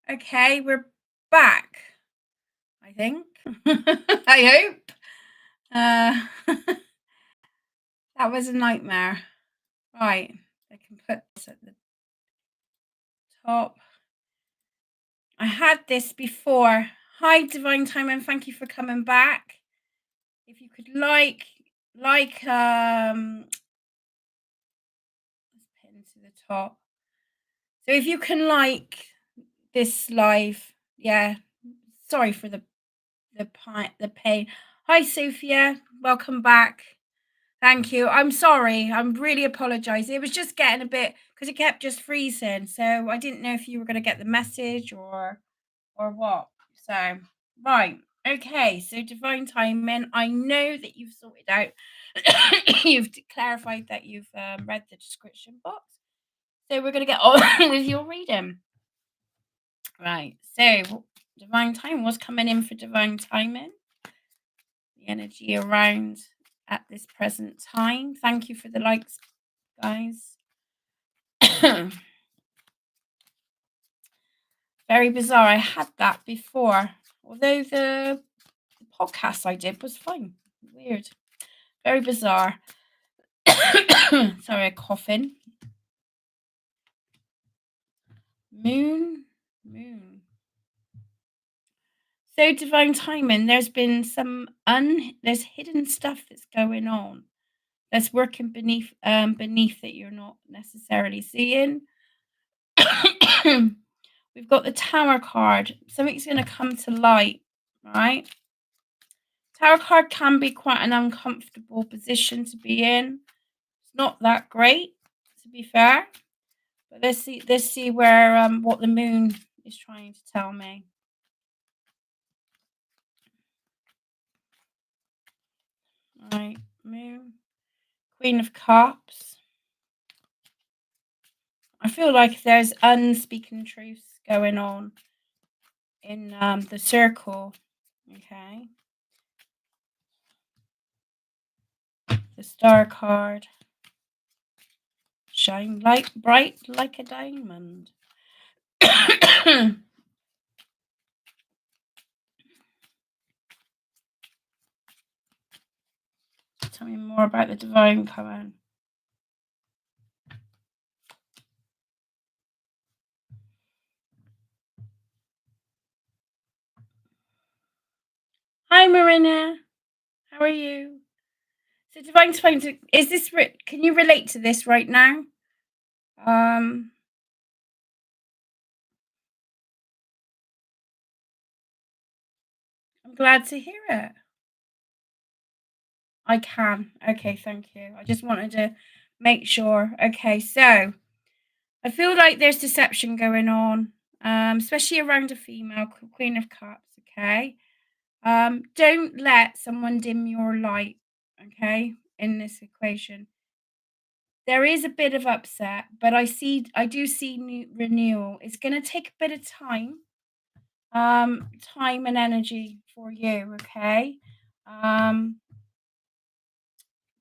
Okay, we're back, I think. I hope. Uh, that was a nightmare. Right, I can put this at the top. I had this before. Hi, Divine Time, and thank you for coming back. If you could like, let's pin to the top. So if you can like this live, yeah. Sorry for the pain. Hi, Sophia. Welcome back. Thank you. I'm sorry. I'm really apologizing. It was just getting a bit because it kept just freezing. So I didn't know if you were going to get the message or what. So right. Okay. So divine timing. I know that you've sorted out. You've clarified that you've read the description box. So we're going to get on with your reading. Right. So divine time was coming in for divine timing. The energy around at this present time. Thank you for the likes, guys. Very bizarre. I had that before, although the podcast I did was fine. Weird. Very bizarre. Sorry, a coughing. Moon. So divine timing. There's been there's hidden stuff that's going on. That's working beneath that you're not necessarily seeing. We've got the Tower card. Something's going to come to light, right? Tower card can be quite an uncomfortable position to be in. It's not that great, to be fair. But let's see where what the moon is trying to tell me. All right, moon, Queen of Cups. I feel like there's unspoken truths going on in the circle. Okay. The Star card. Shine bright like a diamond. Tell me more about the divine coming. Hi, Marina. How are you? So, divine timing. Is this? Can you relate to this right now? I'm glad to hear it. I can. Okay, thank you. I just wanted to make sure. Okay, so I feel like there's deception going on, especially around a female Queen of Cups. Okay, don't let someone dim your light. Okay, in this equation, there is a bit of upset, but I do see new renewal. It's going to take a bit of time and energy for you. Okay, um,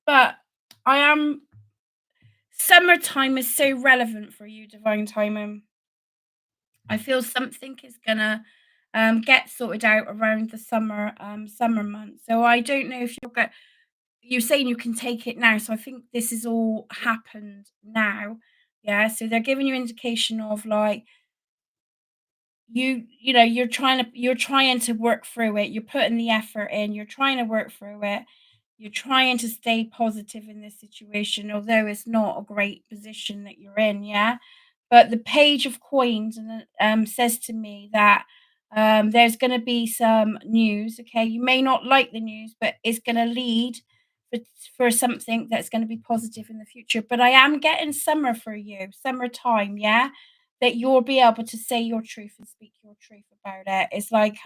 but I am summertime is so relevant for you, divine timing. I feel something is gonna get sorted out around the summer months. So I don't know if you're saying you can take it now. So I think this is all happened now. Yeah. So they're giving you indication of like you know you're trying to work through it. You're putting the effort in. You're trying to work through it. You're trying to stay positive in this situation, although it's not a great position that you're in, yeah. But the Page of Coins and says to me that there's going to be some news. Okay, you may not like the news, but it's going to lead for, for something that's going to be positive in the future. But I am getting summer for you, summertime, yeah. That you'll be able to say your truth and speak your truth about it. It's like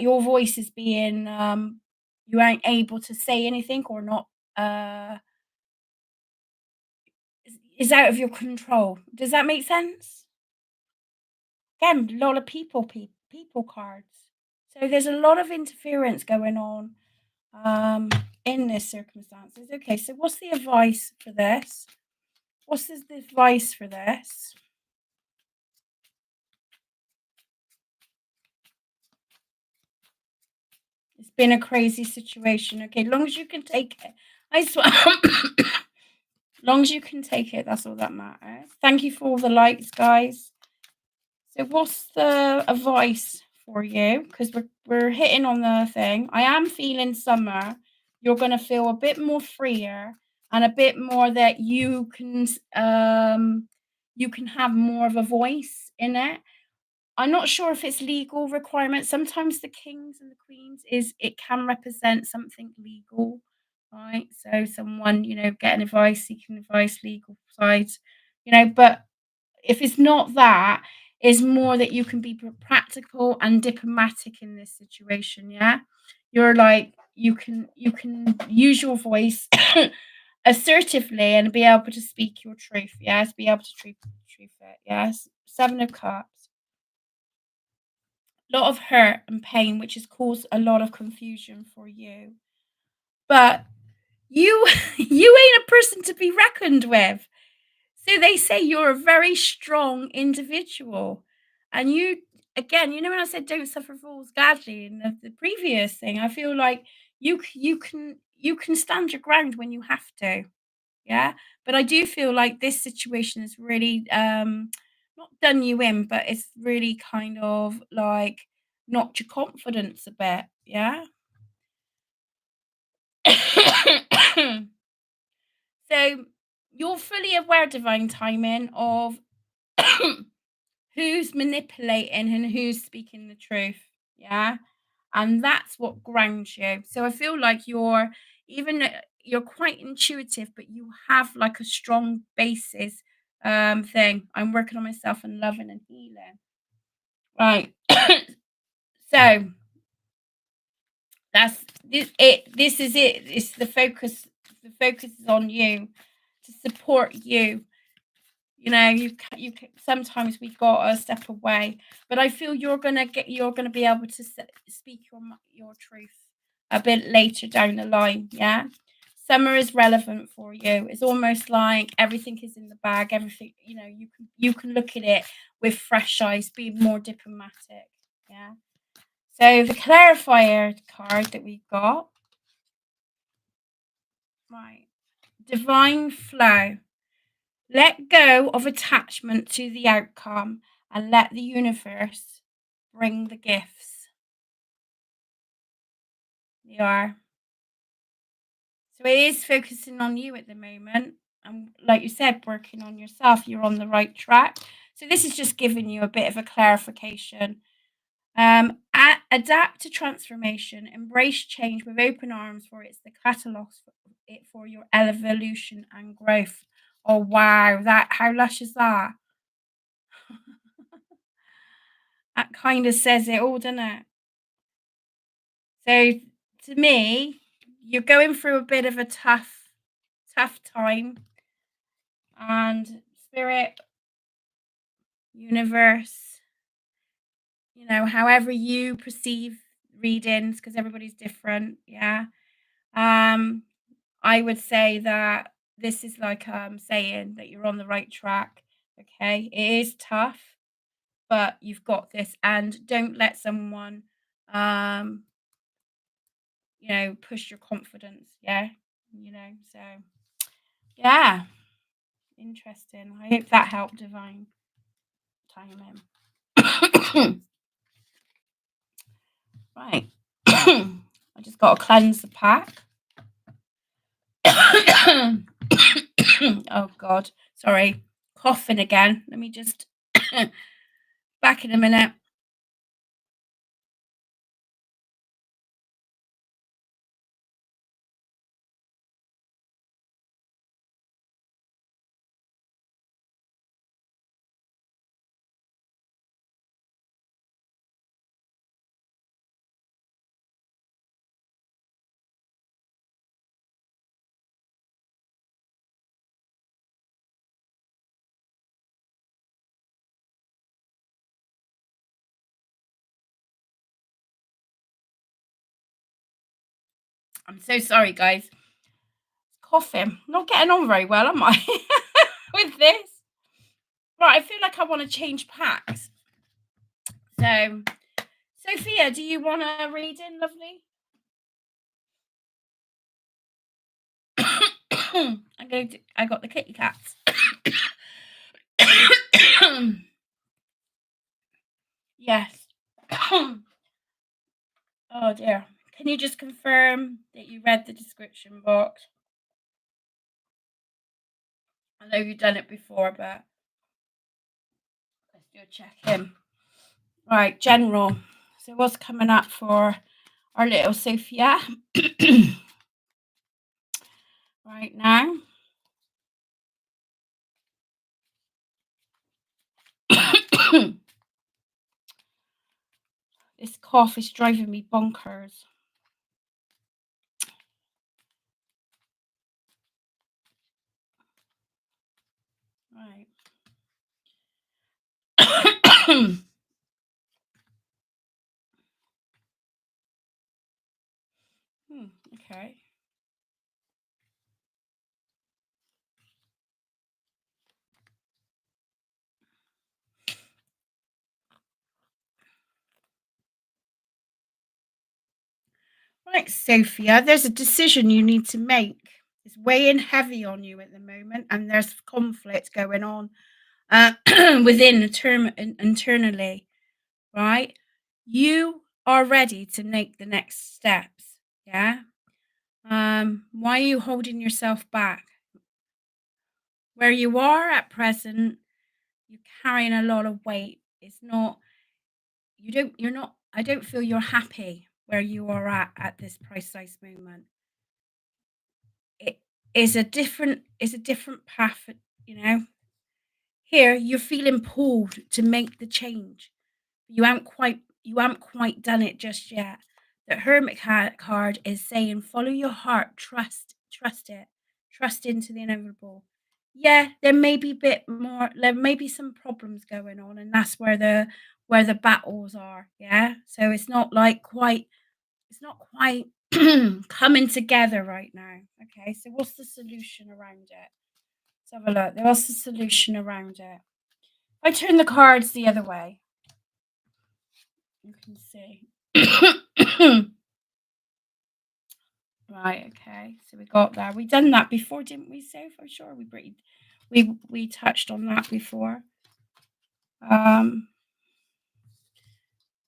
your voice is being you ain't able to say anything or not uh is out of your control. Does that make sense? Again, a lot of people cards. So there's a lot of interference going on um in this circumstances. Okay, so what's the advice for this? What's the advice for this? been a crazy situation. Okay, as long as you can take it. I swear. As long as you can take it, that's all that matters. Thank you for all the likes, guys. So what's the advice for you? Because we're hitting on the thing. I am feeling summer. You're gonna feel a bit more freer and a bit more that you can have more of a voice in it. I'm not sure if it's legal requirement. Sometimes the kings and the queens it can represent something legal, right? So someone, getting advice, seeking advice, legal side, but if it's not that, it's more that you can be practical and diplomatic in this situation, yeah? You're like you can use your voice assertively and be able to speak your truth, yes? Be able to truth it, yes? 7 of Cups. Lot of hurt and pain, which has caused a lot of confusion for you. But you you ain't a person to be reckoned with. So they say you're a very strong individual. And you again, when I said don't suffer fools gladly in the previous thing, I feel like you can stand your ground when you have to. Yeah. But I do feel like this situation has really not done you in, but it's really kind of like knocked your confidence a bit. Yeah. So you're fully aware, divine timing, of who's manipulating and who's speaking the truth. Yeah. And that's what grounds you. So I feel like you're quite intuitive, but you have like a strong basis thing. I'm working on myself and loving and healing. Right. So that's this is it. It's the focus is on you to support you. Sometimes we gotta step away, but I feel you're gonna be able to speak your truth a bit later down the line. Yeah, summer is relevant for you. It's almost like everything is in the bag. Everything, you can look at it with fresh eyes, be more diplomatic. Yeah. So the clarifier card that we got, right? Divine flow. Let go of attachment to the outcome and let the universe bring the gifts. You are. So it is focusing on you at the moment. And like you said, working on yourself, you're on the right track. So this is just giving you a bit of a clarification. Adapt to transformation, embrace change with open arms, for it's the catalyst for your evolution and growth. Oh wow, that how lush is that? That kind of says it all, doesn't it? So to me, you're going through a bit of a tough time, and spirit, universe, however you perceive readings, because everybody's different, yeah. Um, I would say that this is like saying that you're on the right track. Okay, it is tough, but you've got this, and don't let someone um push your confidence. Yeah, so yeah, interesting. I hope that helped, divine timing. Right. I just got to cleanse the pack. Oh God, sorry, coughing again. Let me just back in a minute. I'm so sorry, guys. Coughing. Not getting on very well, am I? With this. Right, I feel like I want to change packs. So, Sophia, do you want to read in, lovely? I got the kitty cats. Yes. Oh dear. Can you just confirm that you read the description box? I know you've done it before, but let's do a check in. Right, general. So what's coming up for our little Sophia right now? This cough is driving me bonkers. Right. Okay. Right, Sophia, there's a decision you need to make. It's weighing heavy on you at the moment, and there's conflict going on within the term internally, right? You are ready to make the next steps. Yeah. Why are you holding yourself back? Where you are at present, you're carrying a lot of weight. It's not, you're not, I don't feel you're happy where you are at this precise moment. It is a different path, you know. Here you're feeling pulled to make the change. You haven't quite done it just yet. The card is saying follow your heart, trust it, trust into the inevitable. Yeah, there may be some problems going on, and that's where the battles are. Yeah. So it's not quite coming together right now. Okay, so what's the solution around it? Let's have a look. What's the solution around it? I turn the cards the other way. You can see. Right, okay. So we got that. We done that before, didn't we, Soph? I'm sure we touched on that before. Um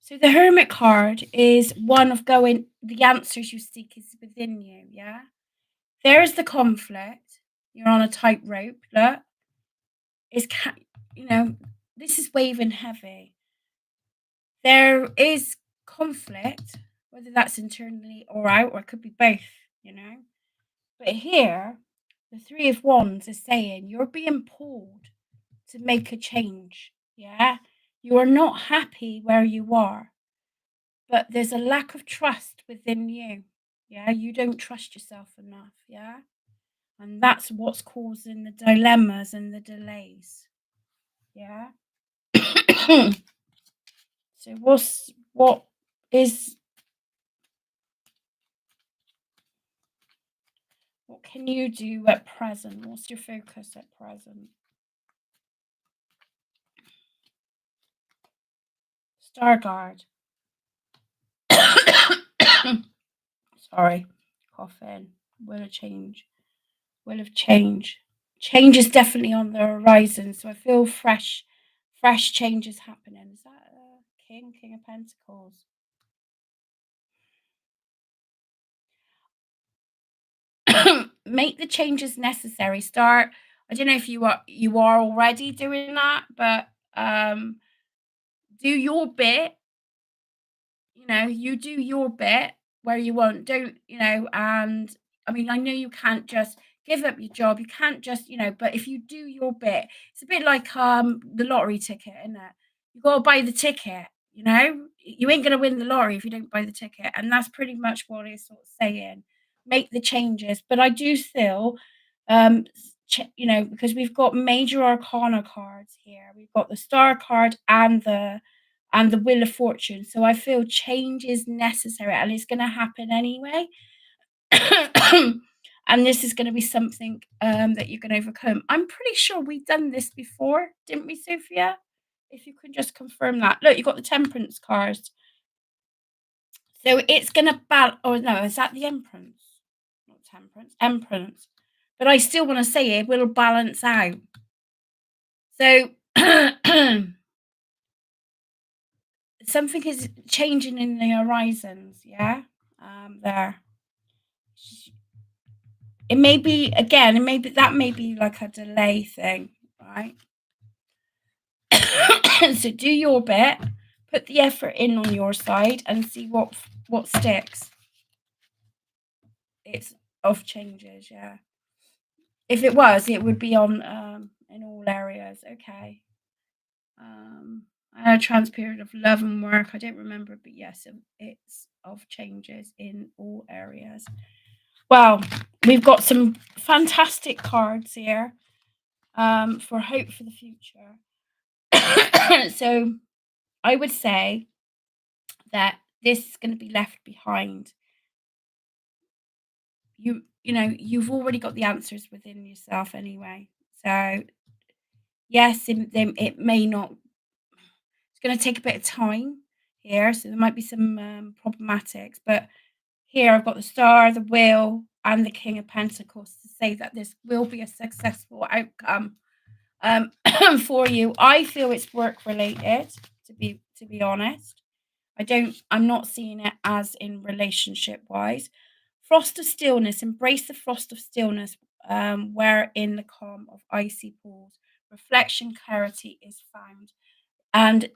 so the Hermit card is one of going the answers you seek is within you, yeah? There's the conflict. You're on a tightrope. Look, is you know, this is waving heavy. There is conflict, whether that's internally or out, or it could be both, you know. But here, the Three of Wands is saying you're being pulled to make a change. Yeah. You are not happy where you are, but there's a lack of trust within you. Yeah. You don't trust yourself enough. Yeah. And that's what's causing the dilemmas and the delays. Yeah. So what is what can you do at present? What's your focus at present? Star Guard. Sorry, coughing. Will of change. Will of change. Change is definitely on the horizon. So I feel fresh changes happening. Is that King of Pentacles? Make the changes necessary. Start. I don't know if you are already doing that, but do your bit. You do your bit where you want. Don't and I mean, I know you can't just give up your job. You can't just, but if you do your bit, it's a bit like the lottery ticket, isn't it? You gotta buy the ticket, you know? You ain't gonna win the lottery if you don't buy the ticket. And that's pretty much what it's sort of saying. Make the changes. But I do feel because we've got major arcana cards here. We've got the star card and the Wheel of Fortune. So I feel change is necessary and it's going to happen anyway. And this is going to be something that you can overcome. I'm pretty sure we've done this before, didn't we, Sophia? If you can just confirm that. Look, you got the Temperance cards. So it's going to balance. Oh, no, is that the Empress? Not temperance. But I still want to say it will balance out. So something is changing in the horizons, yeah. There. It may be again, that may be like a delay thing, right? So do your bit, put the effort in on your side, and see what sticks. It's off changes, yeah. If it was, it would be on in all areas. Okay. I had a trans period of love and work. I don't remember, but yes, it's of changes in all areas. Well, we've got some fantastic cards here for hope for the future. So I would say that this is going to be left behind. You know, you've already got the answers within yourself anyway. So yes, it may not. It's going to take a bit of time here, so there might be some problematics. But here I've got the Star, the Wheel, and the King of Pentacles to say that this will be a successful outcome for you. I feel it's work related, to be honest. I'm not seeing it as in relationship wise. Frost of stillness, embrace the frost of stillness, where in the calm of icy pools, reflection clarity is found. And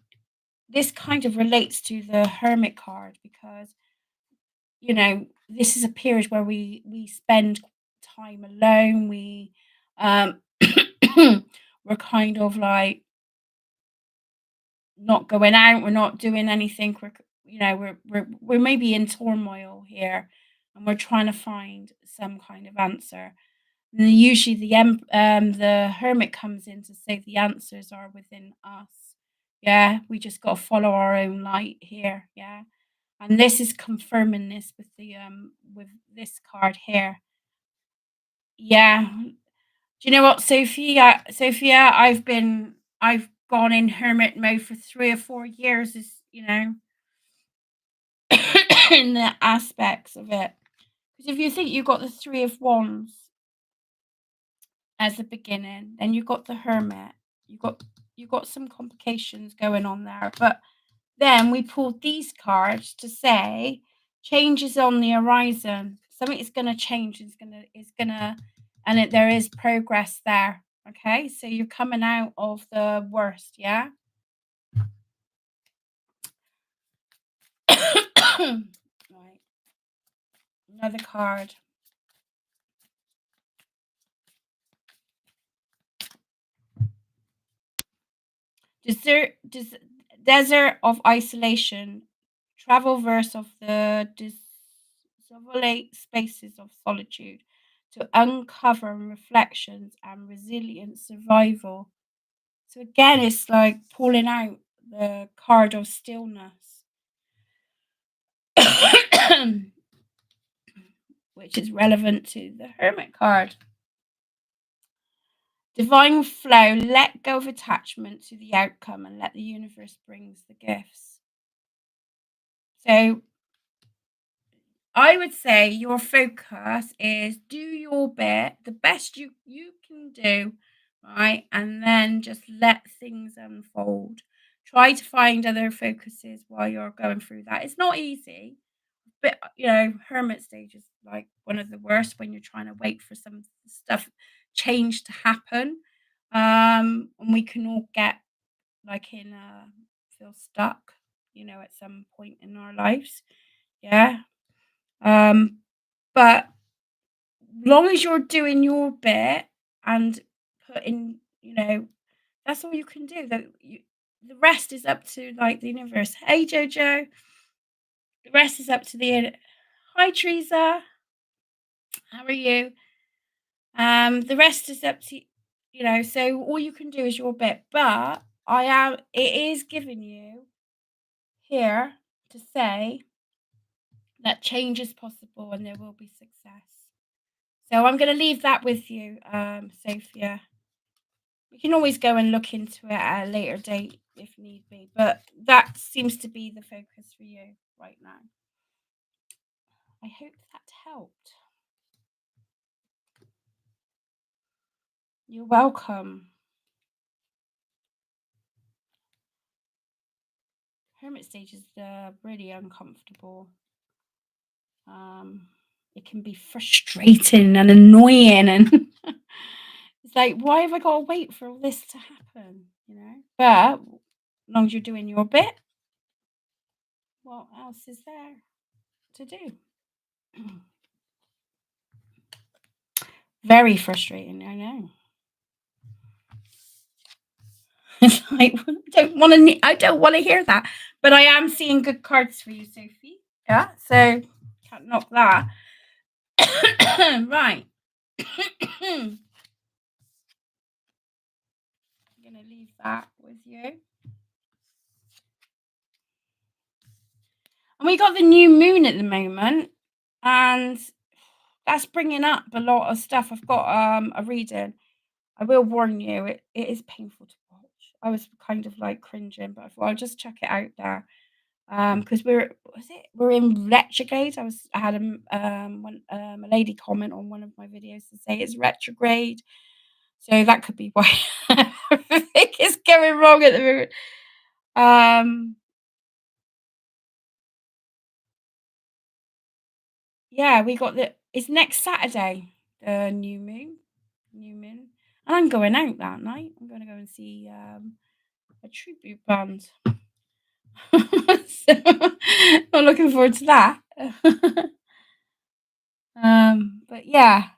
this kind of relates to the Hermit card because, you know, this is a period where we spend time alone. Um, we're kind of like not going out, we're not doing anything. We're maybe in turmoil here, and we're trying to find some kind of answer. And then usually the Hermit comes in to say the answers are within us. Yeah, we just got to follow our own light here. Yeah, and this is confirming this with this card here. Yeah. Do you know what, Sophia? Sophia, I've gone in hermit mode for 3 or 4 years. Is in the aspects of it. Because if you think you got the Three of Wands as the beginning, then you got the Hermit. You got some complications going on there, but then we pulled these cards to say changes on the horizon. Something is going to change. There is progress there. Okay, so you're coming out of the worst, yeah. Right. Another card. Desert of isolation, travel verse of the desolate spaces of solitude to uncover reflections and resilient survival. So again, it's like pulling out the card of stillness, which is relevant to the Hermit card. Divine flow, let go of attachment to the outcome and let the universe brings the gifts. So I would say your focus is do your bit, the best you can do, right? And then just let things unfold. Try to find other focuses while you're going through that. It's not easy, but hermit stage is like one of the worst when you're trying to wait for some stuff change to happen. And we can all get like feel stuck, at some point in our lives. Yeah. But long as you're doing your bit and putting, that's all you can do. The rest is up to like the universe. Hey Jojo, the rest is up to the. Hi Teresa, how are you? The rest is up to So all you can do is your bit. But It is giving you here to say that change is possible and there will be success. So I'm going to leave that with you, Sophia. We can always go and look into it at a later date if need be, but that seems to be the focus for you right now. I hope that helped. You're welcome. Hermit stage is really uncomfortable. It can be frustrating and annoying, and it's like, why have I got to wait for all this to happen? But as long as you're doing your bit, what else is there to do? Very frustrating, I know. It's like, I don't want to hear that. But I am seeing good cards for you, Sophie. Yeah, so can't knock that. Right. I'm gonna leave that with you. And we got the new moon at the moment, and that's bringing up a lot of stuff. I've got a reading. I will warn you, it is painful to watch. I was kind of like cringing, but I thought I'll just check it out there. Because we're in retrograde. I had a lady comment on one of my videos to say it's retrograde, so that could be why everything is going wrong at the moment. Yeah, it's next Saturday, the new moon, and I'm going out that night. I'm going to go and see a tribute band. So, I'm looking forward to that. But yeah,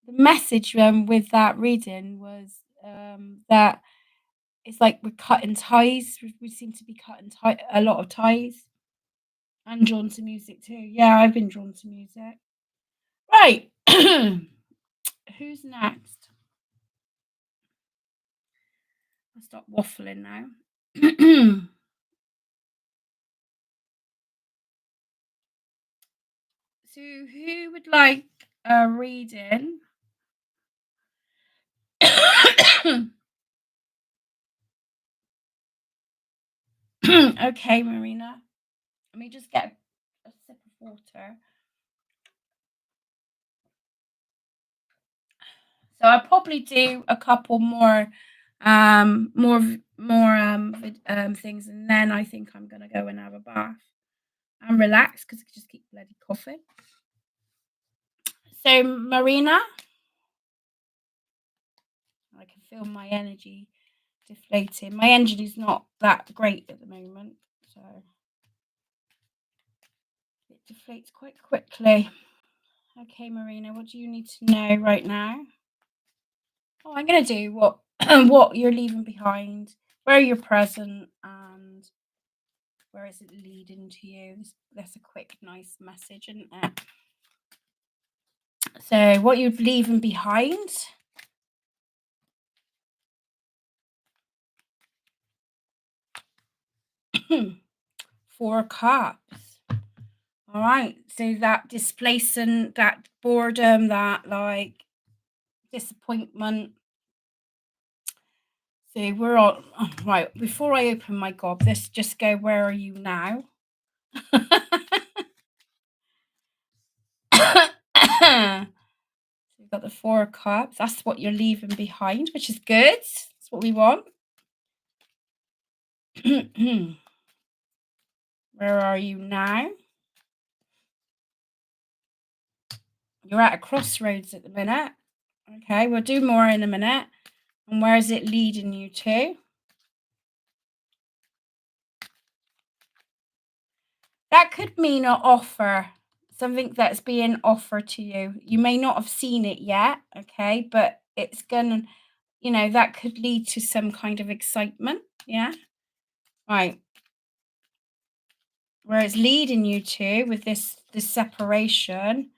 the message with that reading was that it's like we're cutting ties. We seem to be cutting a lot of ties. And drawn to music too. Yeah, I've been drawn to music. Right. Who's next? I'll stop waffling now. So who would like a reading? Okay, Marina. Let me just get a sip of water. So I'll probably do a couple more things, and then I think I'm gonna go and have a bath and relax because I just keep bloody coughing. So Marina, I can feel my energy deflating. My energy is not that great at the moment, so it deflates quite quickly. Okay, Marina, what do you need to know right now? Oh, I'm going to do what you're leaving behind, where you're present, and where is it leading to you. That's a quick, nice message, isn't it? So, what you're leaving behind. 4 of Cups. All right. So that displacement, that boredom, that like disappointment. So we're on right. Before I open my gob, let's just go. Where are you now? So we've got the 4 of Cups. That's what you're leaving behind, which is good. That's what we want. Where are you now? You're at a crossroads at the minute. Okay, we'll do more in a minute. And where is it leading you to? That could mean an offer, something that's being offered to you. You may not have seen it yet, okay, but it's gonna, that could lead to some kind of excitement, yeah? Right. Where it's leading you to with this separation,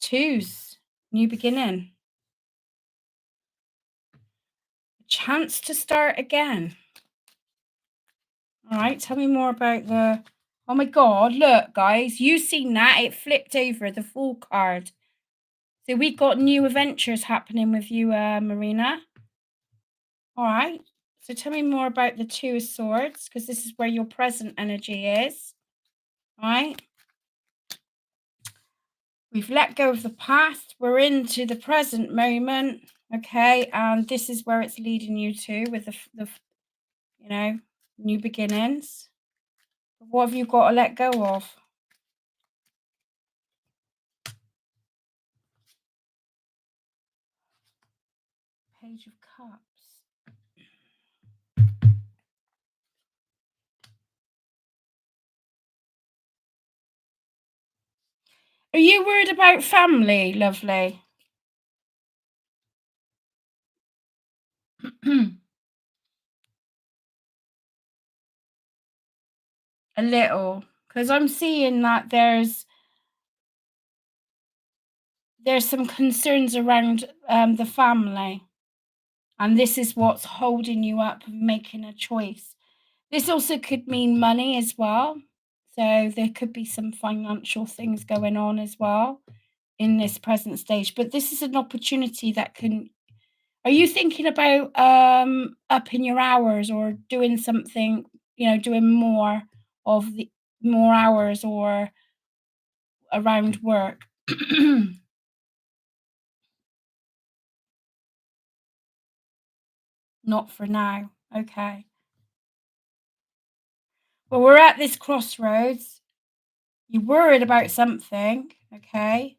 2s, new beginning. A chance to start again. All right, tell me more about the... Oh my God, look, guys, you seen that? It flipped over, the Fool card. So we got new adventures happening with you, Marina. All right. So tell me more about the 2 of Swords, because this is where your present energy is. All right. We've let go of the past. We're into the present moment. Okay, and this is where it's leading you to with new beginnings. What have you got to let go of? Page of Cups. Are you worried about family, lovely? A little, because I'm seeing that there's some concerns around the family, and this is what's holding you up from making a choice. This also could mean money as well. So there could be some financial things going on as well in this present stage. But this is an opportunity that can. Are you thinking about upping your hours or doing something, doing more hours or around work? Not for now. Okay. Well, we're at this crossroads. You're worried about something, okay?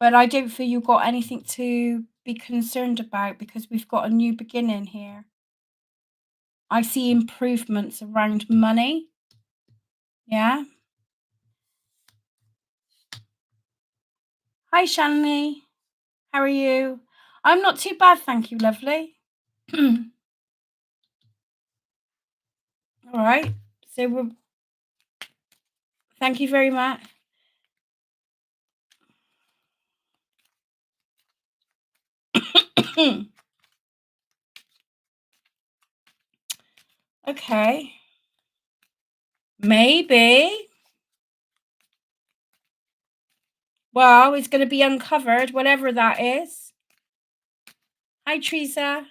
But I don't feel you've got anything to be concerned about because we've got a new beginning here. I see improvements around money. Yeah. Hi, Shanley. How are you? I'm not too bad, thank you, lovely. All right. So thank you very much. Okay. Maybe. Well, it's going to be uncovered, whatever that is. Hi, Teresa.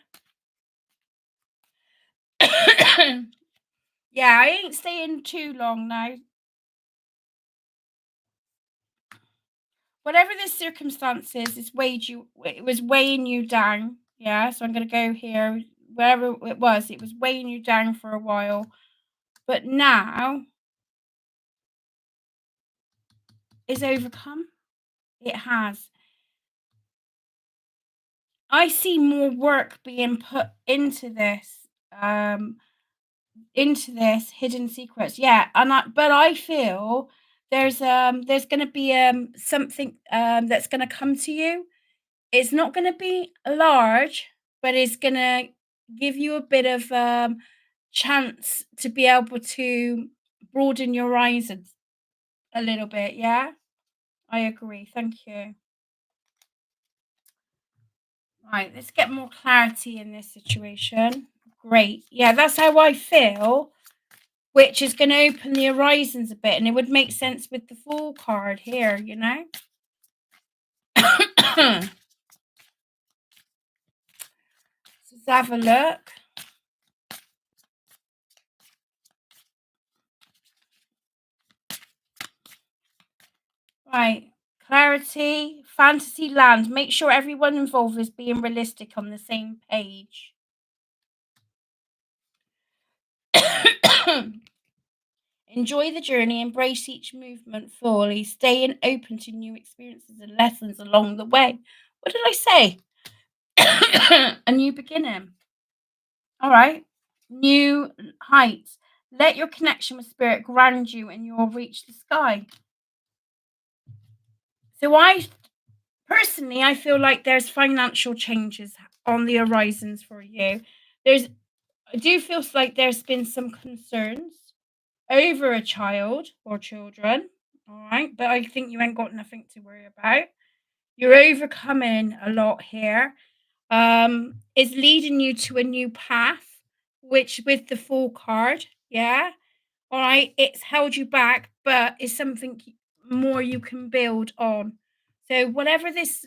Yeah, I ain't staying too long now. Whatever the circumstances, it was weighing you down. Yeah, so I'm going to go here. Wherever it was weighing you down for a while. But now it's overcome. It has. I see more work being put into this hidden secrets. Yeah, but I feel there's going to be something that's going to come to you. It's not going to be large, but it's going to give you a bit of chance to be able to broaden your horizons a little bit. Yeah, I agree. Thank you. Right, let's get more clarity in this situation. Great. Yeah, that's how I feel, which is going to open the horizons a bit, and it would make sense with the Fool card here, Let's have a look. Right, clarity, fantasy land. Make sure everyone involved is being realistic on the same page. Enjoy the journey, embrace each movement fully, staying open to new experiences and lessons along the way. What did I say? A new beginning. All right. New heights. Let your connection with spirit ground you and you'll reach the sky. So I feel like there's financial changes on the horizons for you. I do feel like there's been some concerns over a child or children. All right. But I think you ain't got nothing to worry about. You're overcoming a lot here. Is leading you to a new path, which with the Fool card, yeah. All right, it's held you back, but it's something more you can build on. So whatever this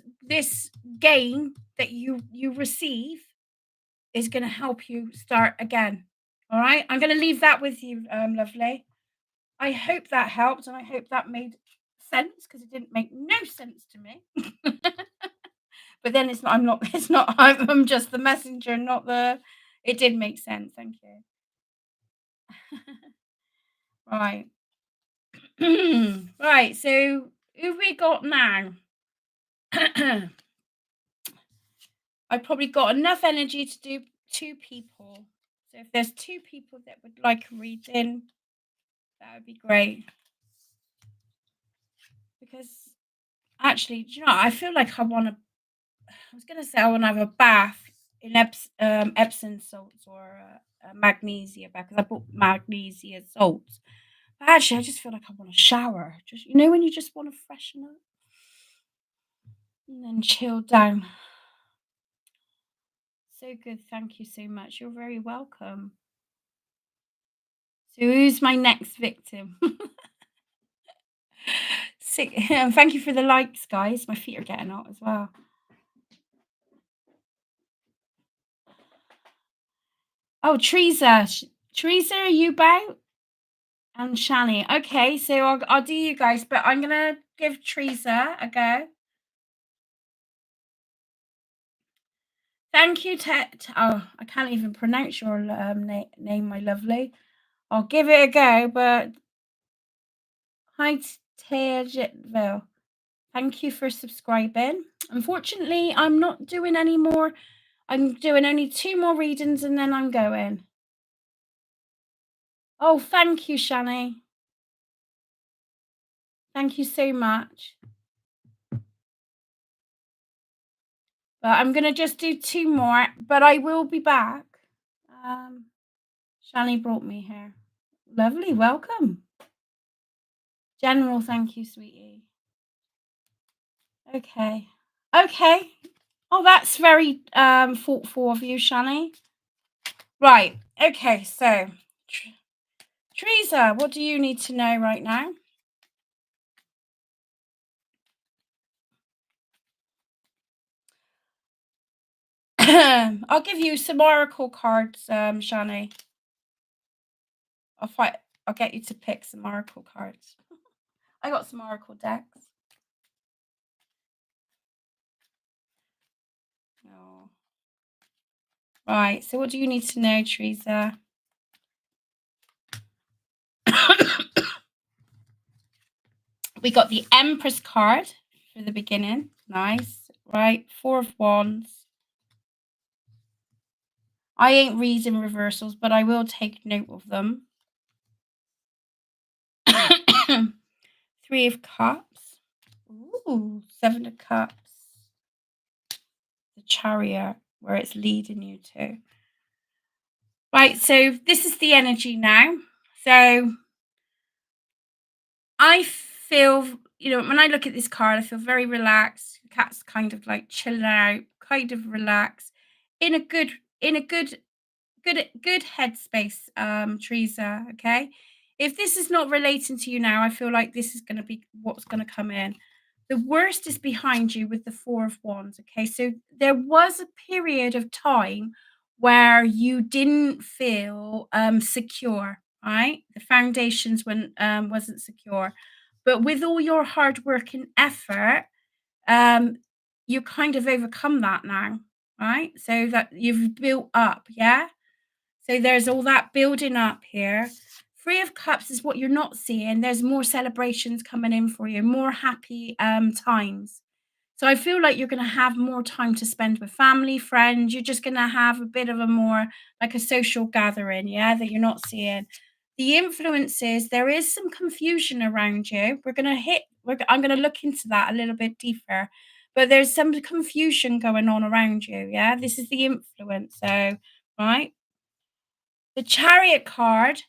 gain that you receive is going to help you start again. All right, I'm going to leave that with you, lovely. I hope that helped, and I hope that made sense because it didn't make no sense to me. But then it's not, I'm not, it's not, I'm just the messenger, not the, it did make sense. Thank you. Right. Right. So who we got now? I probably got enough energy to do two people. So if there's two people that would like a reading, that would be great. Because actually, do you know, I feel like I want to. I was going to say I want to have a bath in Epsom salts or magnesia bath because I bought magnesia salts. But actually, I just feel like I want to shower. Just when you just want to freshen up and then chill down. So good. Thank you so much. You're very welcome. So who's my next victim? Thank you for the likes, guys. My feet are getting hot as well. Oh, Teresa. Teresa, are you about? And Shani. Okay, so I'll do you guys, but I'm gonna give Teresa a go. Thank you, Tet. Oh, I can't even pronounce your name, my lovely. I'll give it a go, but hi, Tejitville. Thank you for subscribing. Unfortunately, I'm not doing any more. I'm doing only 2 more readings and then I'm going. Oh, thank you, Shani. Thank you so much. But I'm going to just do 2 more, but I will be back. Shani brought me here. Lovely, welcome. General, thank you, sweetie. Okay. Oh, that's very thoughtful of you, Shani. Right. Okay, so Teresa, what do you need to know right now? I'll give you some oracle cards, Shani. I'll get you to pick some oracle cards. I got some oracle decks. Oh. Right, so what do you need to know, Teresa? We got the Empress card for the beginning. Nice. Right, 4 of Wands. I ain't reading reversals, but I will take note of them. 3 of Cups. Ooh, 7 of Cups. The Chariot, where it's leading you to. Right, so this is the energy now. So I feel, when I look at this card, I feel very relaxed. The cat's kind of like chilling out, kind of relaxed, in a good headspace, Teresa. Okay, if this is not relating to you now, I feel like this is going to be what's going to come in. The worst is behind you with the 4 of Wands. Okay, so there was a period of time where you didn't feel secure, right? The foundations wasn't secure, but with all your hard work and effort, you kind of overcome that now, right? So that you've built up, yeah. So there's all that building up here. 3 of Cups is what you're not seeing. There's more celebrations coming in for you, more happy times. So I feel like you're going to have more time to spend with family, friends. You're just going to have a bit of a more like a social gathering, yeah, that you're not seeing. The influences, there is some confusion around you. I'm going to look into that a little bit deeper. But there's some confusion going on around you, yeah? This is the influence, so, right? The Chariot card,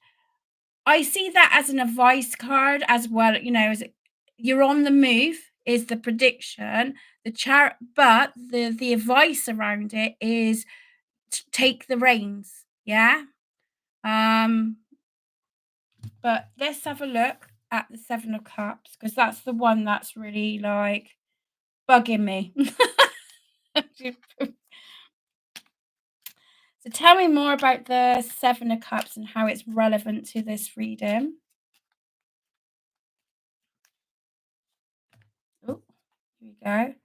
I see that as an advice card as well, as you're on the move is the prediction. But the advice around it is to take the reins, yeah? But let's have a look at the 7 of Cups because that's the one that's really like bugging me. So tell me more about the 7 of Cups and how it's relevant to this reading. Oh, here we go.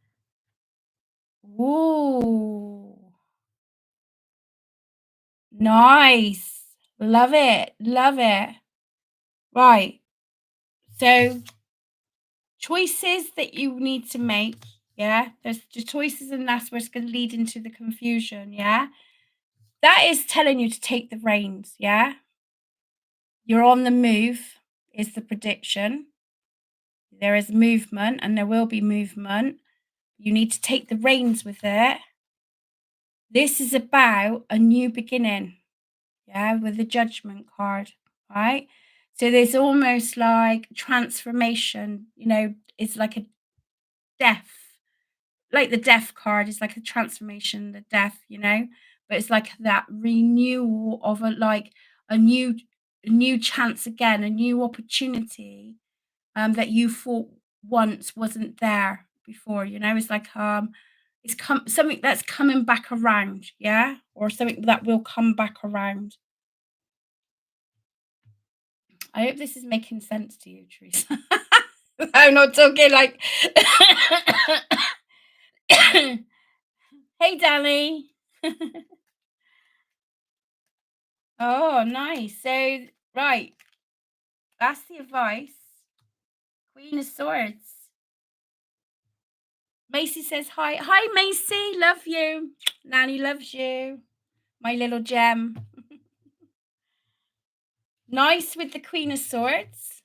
Ooh, nice. Love it. Love it. Right. So, choices that you need to make. Yeah. There's the choices, and that's where it's going to lead into the confusion. Yeah. That is telling you to take the reins. Yeah. You're on the move, is the prediction. There is movement, and there will be movement. You need to take the reins with it. This is about a new beginning. Yeah, with the judgment card, right? So there's almost like transformation, it's like a death. Like the death card is like a transformation, the death. But it's like that renewal of a new chance again, a new opportunity that you thought once wasn't there before. It's like something that's coming back around, yeah, or something that will come back around. I hope this is making sense to you, Teresa. I'm not talking like. Hey, Danny. Oh, nice. So, right, that's the advice. Queen of Swords. Macy says hi. Hi, Macy. Love you. Nanny loves you. My little gem. Nice with the Queen of Swords.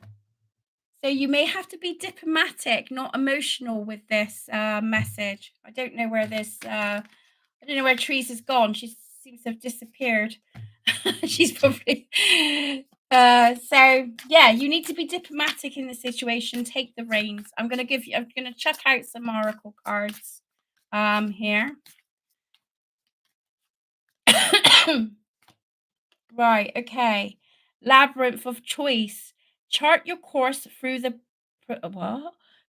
So you may have to be diplomatic, not emotional with this message. I don't know where Teresa's gone. She seems to have disappeared. She's probably so yeah, you need to be diplomatic in the situation. Take the reins. I'm gonna chuck out some oracle cards here. Right, okay. Labyrinth of choice. Chart your course through the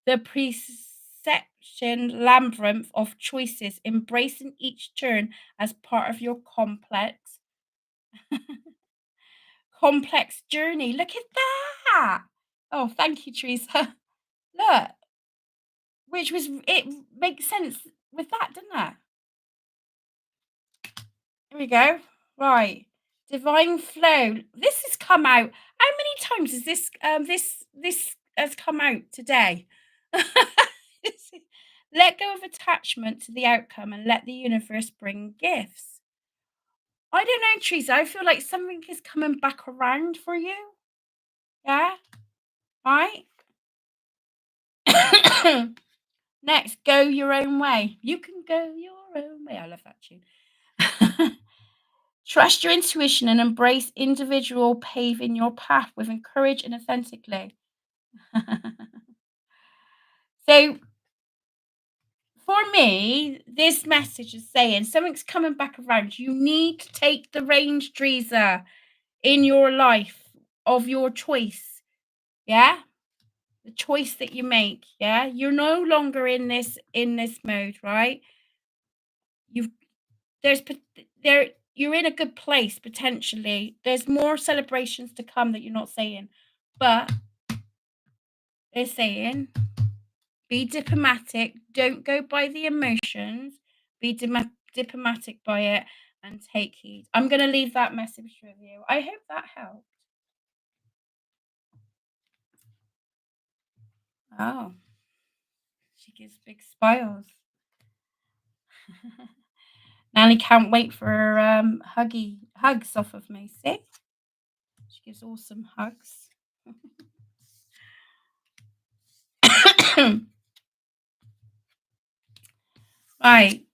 perception labyrinth of choices, embracing each turn as part of your complex journey. Look at that. Oh, thank you, Teresa. Look, it makes sense with that, doesn't it? Here we go. Right. Divine flow. This has come out. How many times has this has come out today? Let go of attachment to the outcome and let the universe bring gifts. I don't know, Teresa. I feel like something is coming back around for you. Yeah. Right. Next, go your own way. You can go your own way. I love that tune. Trust your intuition and embrace individual paving your path with courage and authentically. So, for me, this message is saying something's coming back around. You need to take the reins, Teresa, in your life of your choice. Yeah, the choice that you make. Yeah, you're no longer in this mode, right? You've there's there you're in a good place potentially. There's more celebrations to come that you're not saying, but they're saying be diplomatic. Don't go by the emotions. Be diplomatic by it and take heed. I'm going to leave that message with you. I hope that helped. Oh, she gives big smiles. Nanny can't wait for hugs off of Macy. She gives awesome hugs. Right.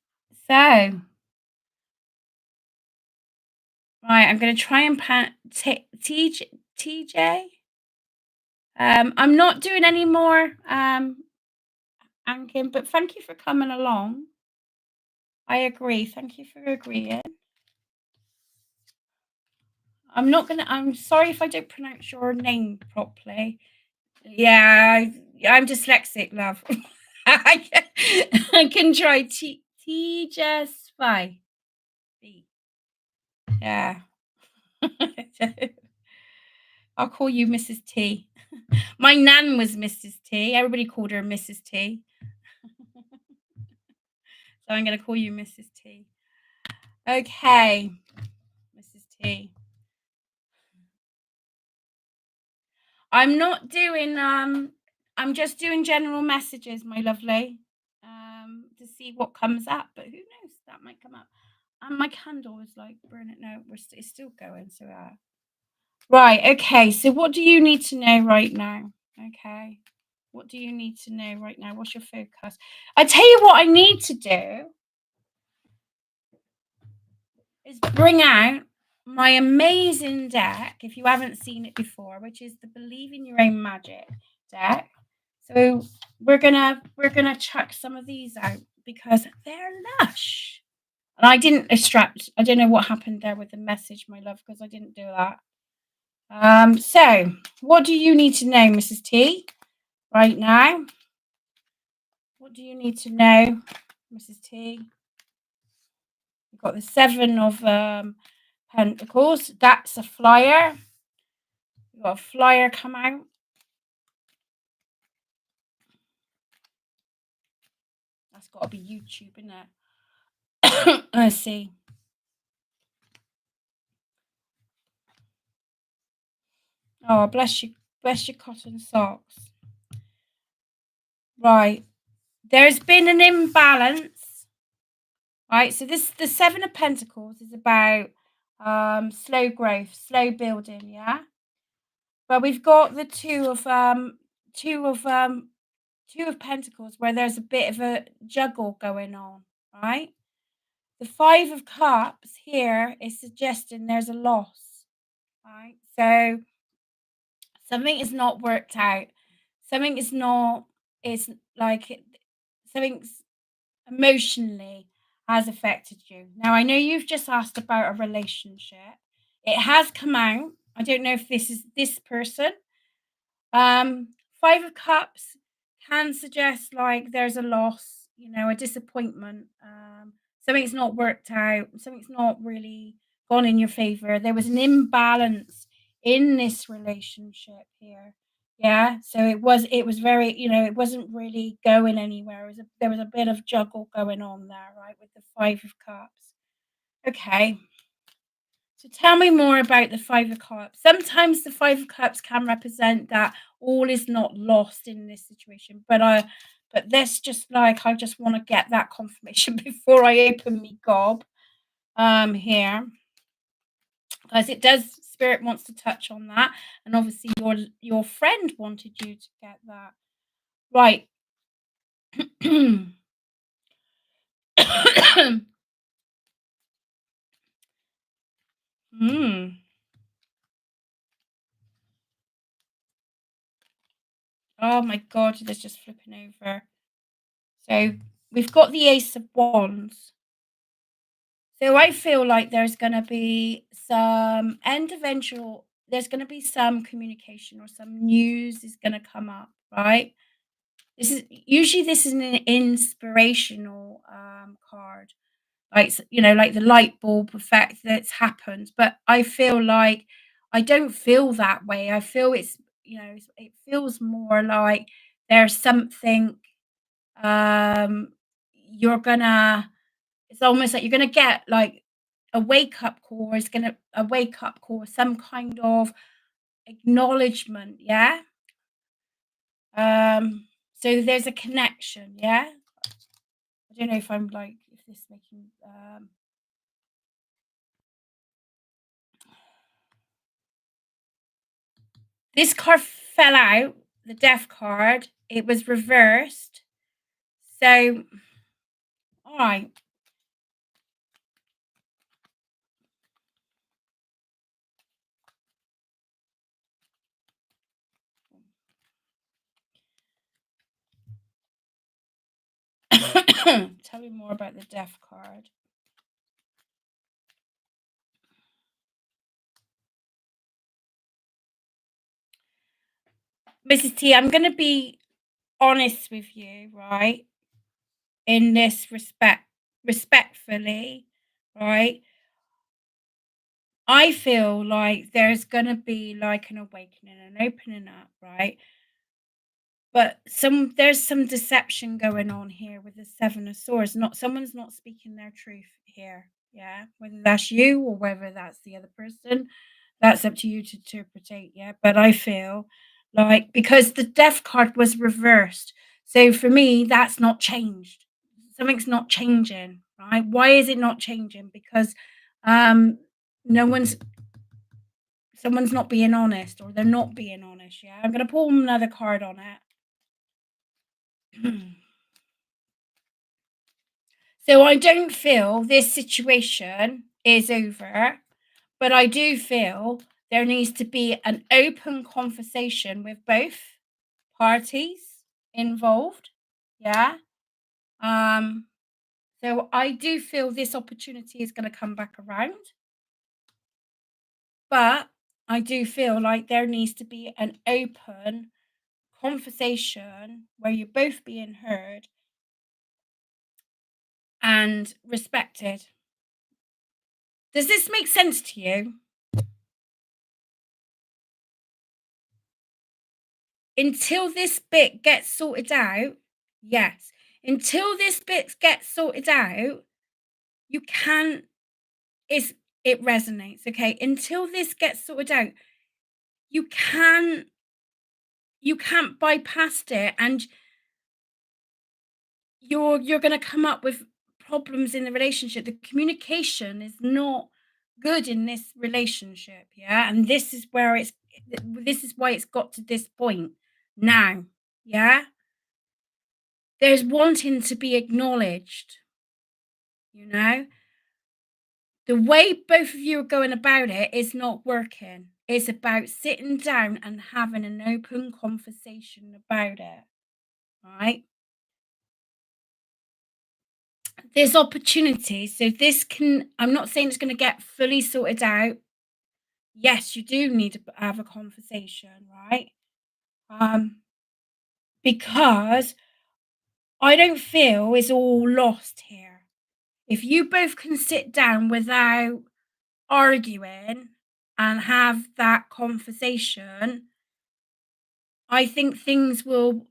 So, I'm going to try and TJ. I'm not doing any more Ankin, but thank you for coming along. I agree. Thank you for agreeing. I'm sorry if I don't pronounce your name properly. Yeah, I'm dyslexic, love. I can try just fine. Yeah. I'll call you Mrs. T. My nan was Mrs. T. Everybody called her Mrs. T. So I'm going to call you Mrs. T. Okay, Mrs. T. I'm not doing I'm just doing general messages, my lovely. To see what comes up, but who knows, that might come up. And my candle is like burning. No, it's still going. So right, okay. So what do you need to know right now? Okay. What do you need to know right now? What's your focus? I tell you what I need to do is bring out my amazing deck, if you haven't seen it before, which is the Believe in Your Own Magic deck. So we're gonna chuck some of these out because they're lush. And I didn't extract. I don't know what happened there with the message, my love, because I didn't do that. So what do you need to know, Mrs. T, right now? What do you need to know, Mrs. T? We've got the Seven of Pentacles. That's a flyer. We've got a flyer come out. That's got to be YouTube, isn't it? Let's see. Oh, bless you cotton socks. Right. There's been an imbalance. Right. So the Seven of Pentacles is about slow growth, slow building, yeah. But we've got the two of Pentacles where there's a bit of a juggle going on, right? The Five of Cups here is suggesting there's a loss, right? So something is not worked out. Something is not, it's like something's emotionally has affected you. Now, I know you've just asked about a relationship. It has come out. I don't know if this is this person. Five of Cups can suggest like there's a loss, a disappointment. Something's not worked out. Something's not really gone in your favor. There was an imbalance in this relationship here. Yeah, so it was very, it wasn't really going anywhere. There was a bit of juggle going on there, right, with the Five of Cups. Okay. So tell me more about the Five of Cups. Sometimes the Five of Cups can represent that all is not lost in this situation. But this just like I just want to get that confirmation before I open me gob here. Because it does, Spirit wants to touch on that. And obviously your friend wanted you to get that. Right. Oh my God, there's just flipping over. So we've got the Ace of Wands. So I feel like there's going to be some there's going to be some communication or some news is going to come up, right? This is an inspirational card, like like the light bulb effect that's happened. But I feel like I don't feel that way. I feel it feels more like there's something you're gonna it's almost like you're gonna get like a wake up call, or a wake up call, some kind of acknowledgement, yeah. So there's a connection, yeah. I don't know if I'm like if this is making this card fell out, the death card. It was reversed. So all right. Tell me more about the death card. Mrs. T, I'm going to be honest with you, right? In this respectfully, right? I feel like there's going to be like an awakening, an opening up, right? but there's some deception going on here with the Seven of Swords. Not someone's not speaking their truth here. Yeah, whether that's you or whether that's the other person, that's up to you to interpret. Yeah, but I feel like because the Death card was reversed, so for me that's not changed. Something's not changing, right? Why is it not changing? Because um, no one's someone's not being honest, or they're not being honest. Yeah, I'm gonna pull another card on it. So I don't feel this situation is over, but I do feel there needs to be an open conversation with both parties involved. Yeah. Um, so I do feel this opportunity is going to come back around, but I do feel like there needs to be an open conversation where you're both being heard and respected. Does this make sense to you? Until this bit gets sorted out, yes. Until this bit gets sorted out, you can't, it's, it resonates, okay? Until this gets sorted out, you can you can't bypass it, and you're going to come up with problems in the relationship. The communication is not good in this relationship, yeah? And this is why it's got to this point now, yeah? There's wanting to be acknowledged, you know? The way both of you are going about it is not working. It's about sitting down and having an open conversation about it, right? There's opportunity. So this can, I'm not saying it's going to get fully sorted out. Yes, you do need to have a conversation, right? Um, because I don't feel it's all lost here. If you both can sit down without arguing and have that conversation, I think things would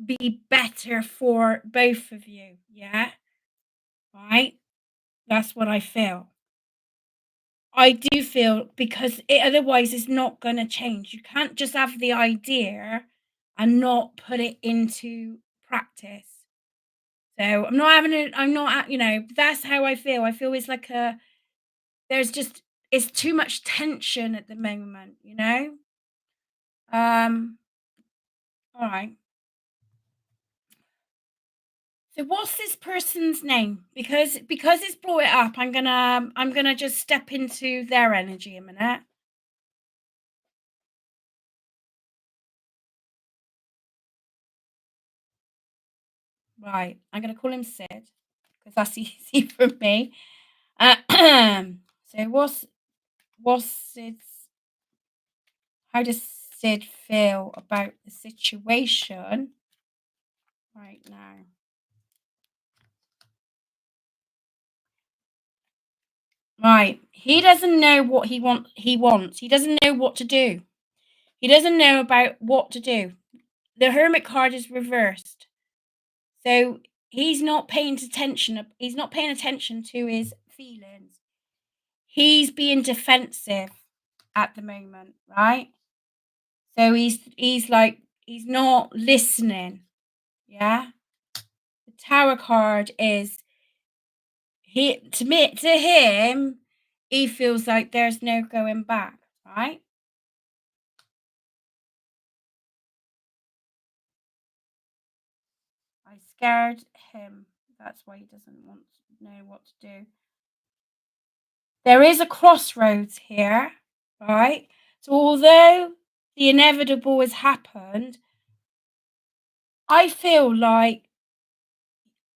be better for both of you. Yeah. Right. That's what I feel. I do feel because otherwise it's not going to change. You can't just have the idea and not put it into practice. So I'm not having it. I'm not, that's how I feel. I feel it's like there's just, it's too much tension at the moment. Um, all right. So what's this person's name? Because it's brought it up, I'm gonna just step into their energy a minute. Right, I'm gonna call him Sid because that's easy for me. So what's Sid's? How does Sid feel about the situation right now? Right, he doesn't know what he wants. He doesn't know what to do. He doesn't know about what to do. The Hermit card is reversed. So he's not paying attention. He's not paying attention to his feelings. He's being defensive at the moment, right? So he's like he's not listening. Yeah. The Tower card is to him, he feels like there's no going back, right? I scared him. That's why he doesn't want to know what to do. There is a crossroads here, right? So although the inevitable has happened, I feel like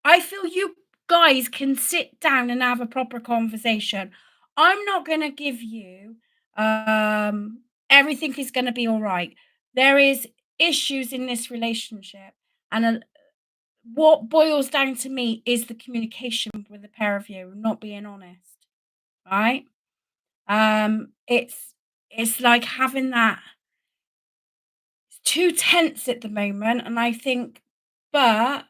I feel you guys can sit down and have a proper conversation. I'm not going to give you everything is going to be all right. There is issues in this relationship, and what boils down to me is the communication with the pair of you not being honest, right? It's like having that. It's too tense at the moment, and I think, but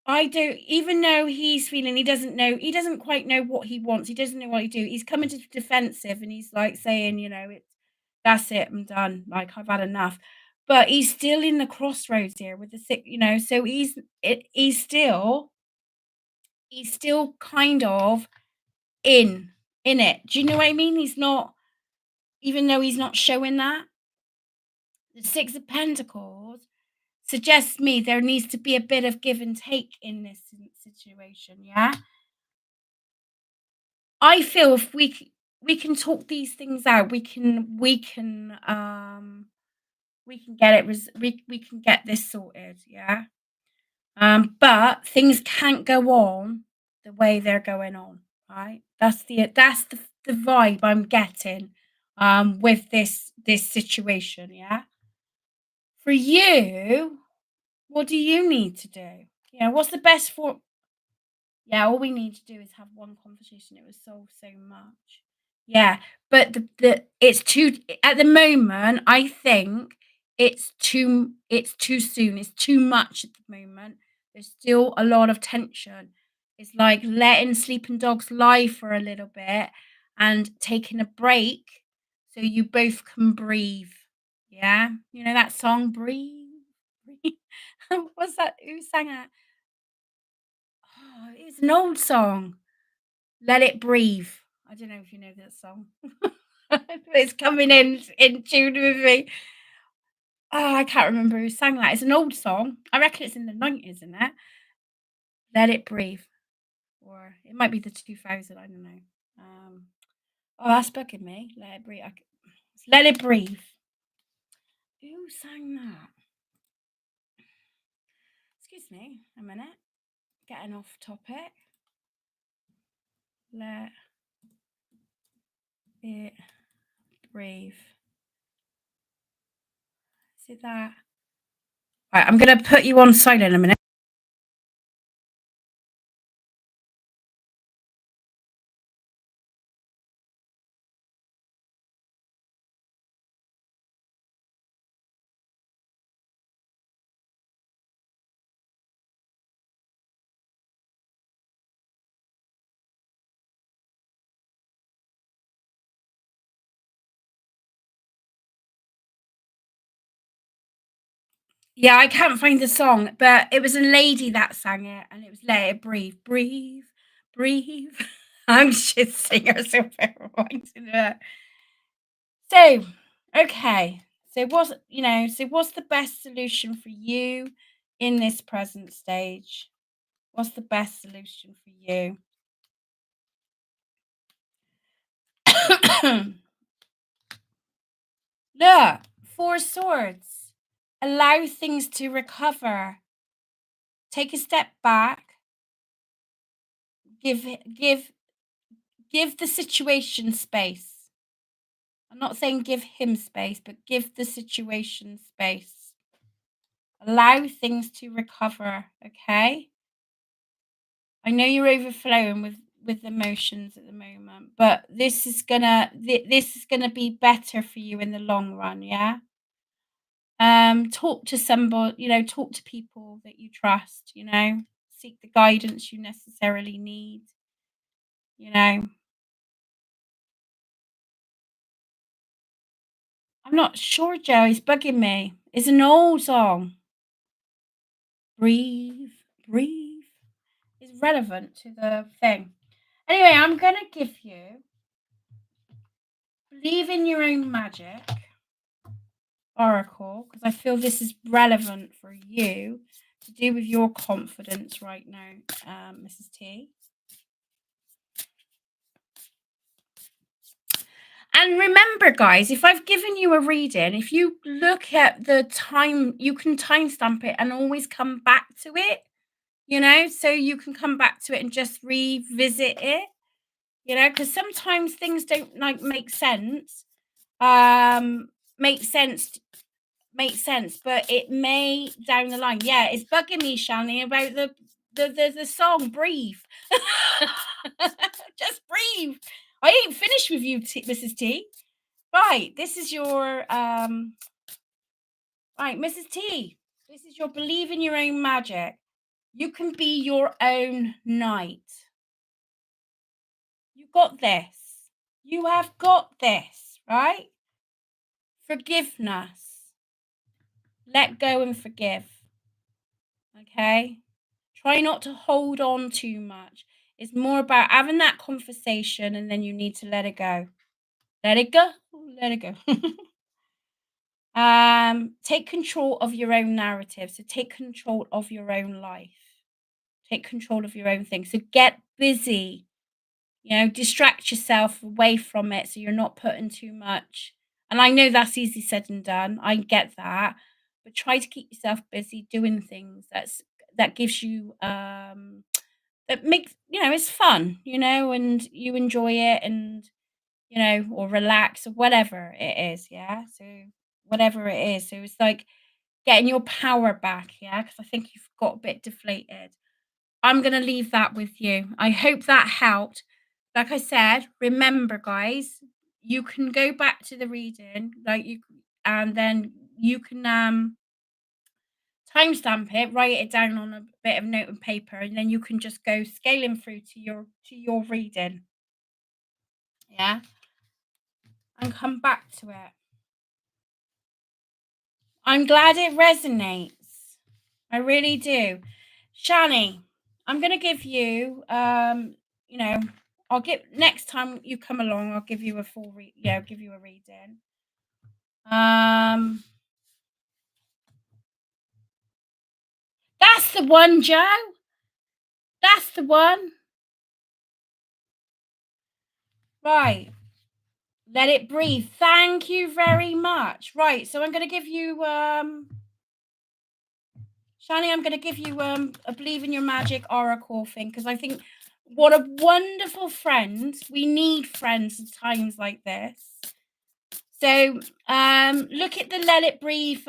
I don't, even though he's feeling, he doesn't quite know what he wants. He doesn't know what to do. He's coming to the defensive and he's like saying, that's it, I'm done. Like, I've had enough. But he's still in the crossroads here with the sick, so he's still kind of in it. Do you know what I mean? He's not, even though he's not showing that. The Six of Pentacles suggests me there needs to be a bit of give and take in this situation, yeah? I feel if we can talk these things out, we can get it we can get this sorted, yeah? But things can't go on the way they're going on, right? That's the vibe I'm getting with this situation, yeah? For you, what do you need to do? What's the best for Yeah, all we need to do is have one conversation. It would solve so much. Yeah, but the it's too at the moment, I think it's too soon. It's too much at the moment. There's still a lot of tension. It's like letting sleeping dogs lie for a little bit and taking a break so you both can breathe. Yeah? You know that song, Breathe? Breathe. What's that? Who sang it? Oh, it's an old song. Let It Breathe. I don't know if you know that song. It's coming in tune with me. Oh, I can't remember who sang that. It's an old song. I reckon it's in the 90s, isn't it? Let It Breathe. Or it might be the 2000, I don't know. Oh, that's bugging me. Let It Breathe. Let It Breathe. Who sang that? Excuse me a minute. Getting off topic. Let It Breathe. Is it that? Right, I'm going to put you on silent a minute. Yeah, I can't find the song, but it was a lady that sang it, and it was Let It Breathe. Breathe, breathe. I'm shit singer, so everyone's in it. So, okay. So what's the best solution for you in this present stage? What's the best solution for you? Look, Four Swords. Allow things to recover. Take a step back. Give give the situation space. I'm not saying give him space, but give the situation space. Allow things to recover, okay? I know you're overflowing with emotions at the moment, but this is gonna be better for you in the long run, yeah? Talk to somebody, talk to people that you trust, seek the guidance you necessarily need, you know. I'm not sure, Joe. He's bugging me. It's an old song. Breathe, breathe. Is relevant to the thing. Anyway, I'm going to give you Believe in Your Own Magic Oracle because I feel this is relevant for you to do with your confidence right now, Mrs. T. And remember, guys, if I've given you a reading, if you look at the time, you can timestamp it and always come back to it, so you can come back to it and just revisit it, because sometimes things don't make sense. Make sense, but it may down the line. Yeah, it's bugging me, Shani, about the song Breathe. Just breathe. I ain't finished with you, Mrs. T. Right, this is your Right, Mrs. T, this is your believe in your own magic. You can be your own knight. You got this. You have got this, right? Forgiveness. Let go and forgive. Okay? Try not to hold on too much. It's more about having that conversation and then you need to let it go. Let it go. Let it go. Take control of your own narrative. So take control of your own life. Take control of your own things. So get busy. Distract yourself away from it so you're not putting too much. And I know that's easy said and done. I get that. But try to keep yourself busy doing things that gives you that makes it's fun, and you enjoy it and or relax or whatever it is, yeah. So whatever it is. So it's like getting your power back, yeah, because I think you've got a bit deflated. I'm going to leave that with you. I hope that helped. Like I said, remember, guys, you can go back to the reading, and then you can timestamp it, write it down on a bit of note and paper, and then you can just go scaling through to your reading. Yeah, and come back to it. I'm glad it resonates. I really do. Shani, I'm going to give you, I'll give next time you come along, I'll give you a full give you a reading. That's the one, Joe. That's the one. Right. Let it breathe. Thank you very much. Right. So I'm going to give you, Shani, I'm going to give you a believe in your magic oracle thing because I think what a wonderful friend. We need friends at times like this. So look at the Let It Breathe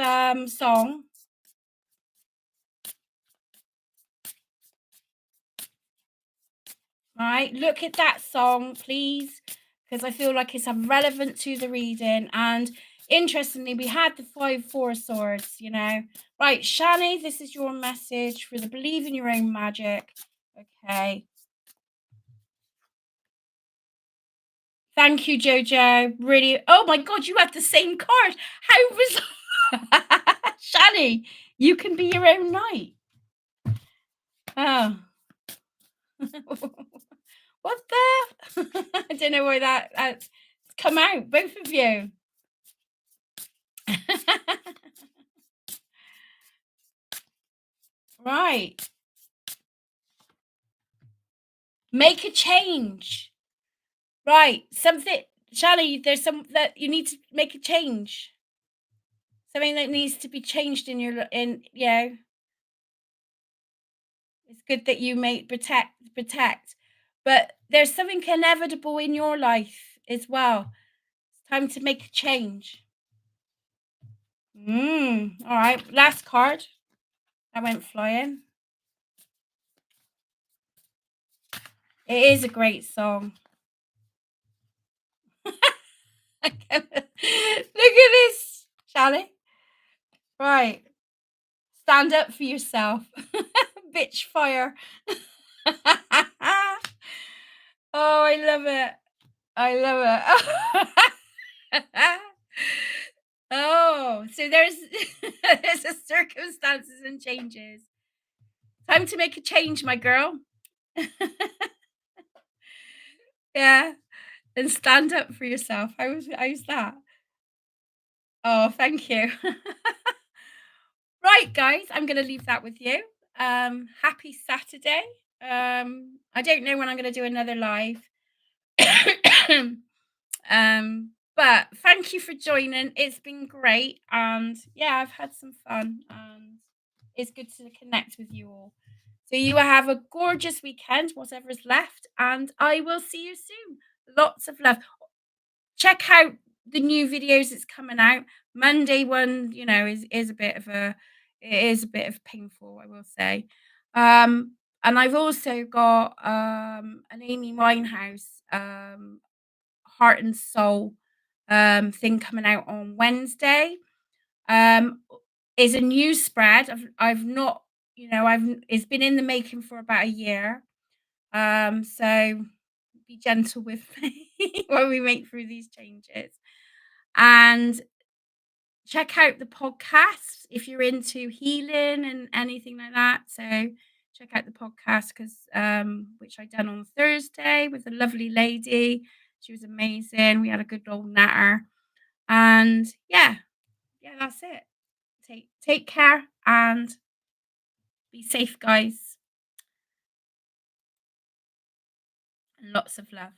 song. Right, look at that song, please, because I feel like it's relevant to the reading. And interestingly, we had the 5-4 swords, Right, Shani, this is your message for the believe in your own magic. Okay. Thank you, Jojo. Really. Oh my God, you have the same card. How was Shani? You can be your own knight. Oh. What the? I don't know why that's come out, both of you. Right. Make a change. Right. Something, Shani, there's some that you need to make a change. Something that needs to be changed in it's good that you make protect. But there's something inevitable in your life as well. It's time to make a change. All right. Last card. I went flying. It is a great song. Look at this, Shani. Right. Stand up for yourself. Bitch fire. Oh, I love it. I love it. Oh, so there's a circumstances and changes. Time to make a change, my girl. Yeah. And stand up for yourself. How's that? Oh, thank you. Right, guys, I'm gonna leave that with you. Happy Saturday. I don't know when I'm gonna do another live. But thank you for joining. It's been great, and yeah, I've had some fun, and it's good to connect with you all. So you have a gorgeous weekend, whatever's left, and I will see you soon. Lots of love. Check out the new videos that's coming out. Monday one, is a bit of painful, I will say. And I've also got an Amy Winehouse heart and soul thing coming out on Wednesday. is a new spread. I've not, it's been in the making for about a year. So be gentle with me when we make through these changes. And check out the podcast if you're into healing and anything like that. So check out the podcast because which I done on Thursday with a lovely lady. She was amazing. We had a good old natter. And yeah, that's it. Take care and be safe, guys. And lots of love.